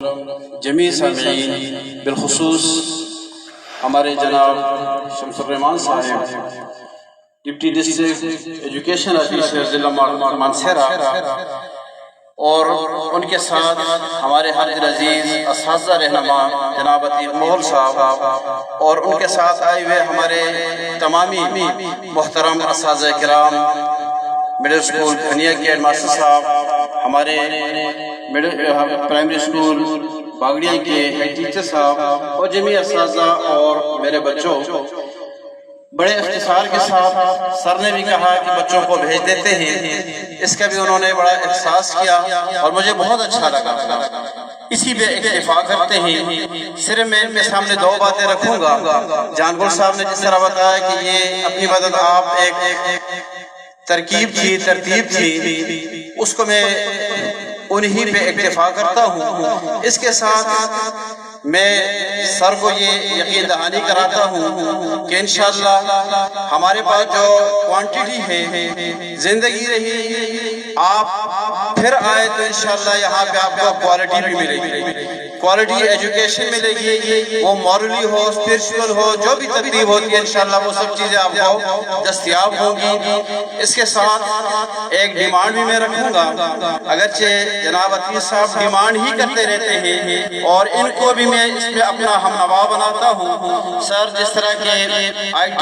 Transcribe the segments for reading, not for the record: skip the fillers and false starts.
जमी सामीन बिलखुसूस हमारे जनाब शमसुर्रहमान साहब डिप्टी डिस्ट्रिक्ट एजुकेशन ऑफिसर ज़िला मानसरा और उनके साथ हमारे हर अजीज़ असातिज़ा रहनुमा जनाब अतीक मोहल साहब और उनके साथ आए हुए हमारे तमामी मोहतरम असातिज़ा किराम मिडिल स्कूल खनिया के हेडमास्टर साहब, हमारे प्राइमरी स्कूल बागड़िया के हेड टीचर साहब और जमी असातिज़ा और मेरे बच्चों, बड़े इख्तिसार के साथ सर ने भी कहा कि बच्चों को भेज देते हैं, इसका भी उन्होंने बड़ा एहसास किया और मुझे बहुत अच्छा लगा। इसी पे इत्तेफाक करते हैं। सिर्फ मैं इनके सामने दो बातें रखूंगा। जानगुल साहब ने जिस तरह बताया कि ये अपनी मदद आप एक तरकीब थी, उसको मैं उन्हीं पे इत्तेफाक करता हूँ। इसके साथ मैं सर को ये यकीन दहानी कराता हूँ कि इंशाअल्लाह हमारे पास जो क्वांटिटी है, जिंदगी रही आप फिर आए तो इंशाअल्लाह यहाँ पे आपको क्वालिटी भी मिलेगी, क्वालिटी एजुकेशन मिलेगी, वो मॉरली हो, स्पिरिचुअल हो, जो भी तकलीफ होती है इंशाअल्लाह वो सब चीज़ें आपको दस्तयाब होंगी। इसके साथ एक डिमांड भी मैं रखूँगा, अगरचे जनाब अतीक साहब डिमांड ही करते रहते हैं और इनको भी मैं इसमें अपना हमनवा बनाता हूँ। सर जिस तरह के IT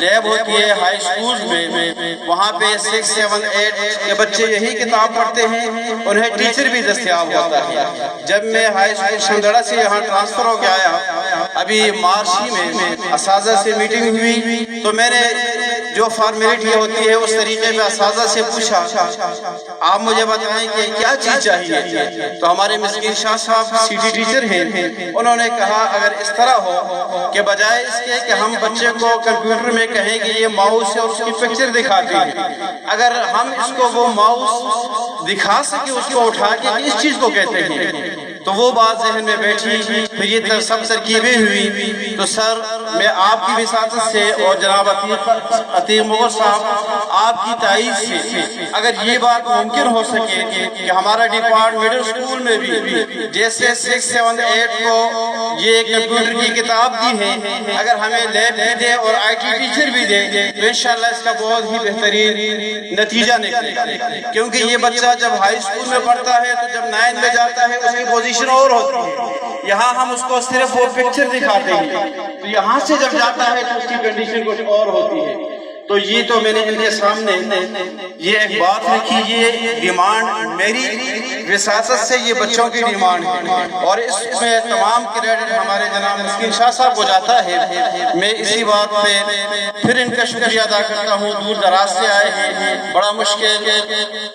लैब होती है हाई स्कूल में, वहाँ पे 6, 7, 8 के बच्चे यही किताब पढ़ते हैं, उन्हें टीचर भी दस्तयाब होता है। जब मैं हाई स्कूल संगड़ा से यहाँ ट्रांसफर हो गया आया, अभी मार्च ही में असातिज़ा से मीटिंग हुई तो मैंने जो फॉर्मेलिटी होती है उस तरीके पे असातिज़ा से पूछा, आप मुझे बताएं कि क्या चीज़ चाहिए। तो हमारे मिस्किन शाह साहब CD टीचर हैं, उन्होंने कहा अगर इस तरह हो कि बजाय इसके कि हम बच्चे को कंप्यूटर में कहें कि ये माउस है और उसकी पिक्चर दिखाते हैं, अगर हम इसको वो माउस दिखा सके, उसको उठा के इस चीज़ को कहते हैं, तो वो बात जहन में बैठी। फिर ये सब तरकीबें हुई तो सर मैं आपकी विसातत से और जनाब अतीक मोहल साहब आपकी ताईद से अगर ये बात मुमकिन हो सके कि हमारा डिपार्टमेंट मिडिल स्कूल में भी जैसे 6, 7, 8 को ये कंप्यूटर की किताब दी है, अगर हमें लैब भी दे और IT टीचर भी दे तो इंशाल्लाह इसका बहुत ही बेहतरीन नतीजा निकलेगा। क्योंकि ये बच्चा जब हाई स्कूल में पढ़ता है तो जब 9 में जाता है उसकी पोजीशन और होती है, यहाँ हम उसको सिर्फ वो पिक्चर दिखाते हैं, तो यहाँ से जब जाता है तो उसकी कंडीशन कुछ और होती है। तो ये तो मैंने इनके सामने ये एक बात है कि ये डिमांड मेरी विसासत से ये बच्चों की डिमांड है और इसमें तमाम क्रेडिट हमारे जनाब मिस्किन शाह साहब को जाता है। मैं इसी बात पे फिर इनका शुक्रिया अदा करता हूँ। दूर दराज से आए हैं, बड़ा मुश्किल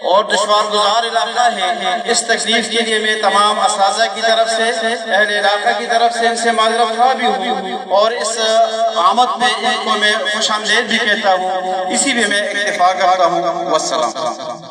और दुश्वार गुजार इलाका है, इस तकलीफ के लिए मैं तमाम असातिज़ा की तरफ से, अहले इलाका की तरफ से इनसे माज़रत ख़्वाह भी हूँ और इस आमद में इनको मैं खुशामदीद भी कहता हूँ। इसी में मैं इत्तेफ़ाक़ करता हूँ। वस्सलाम।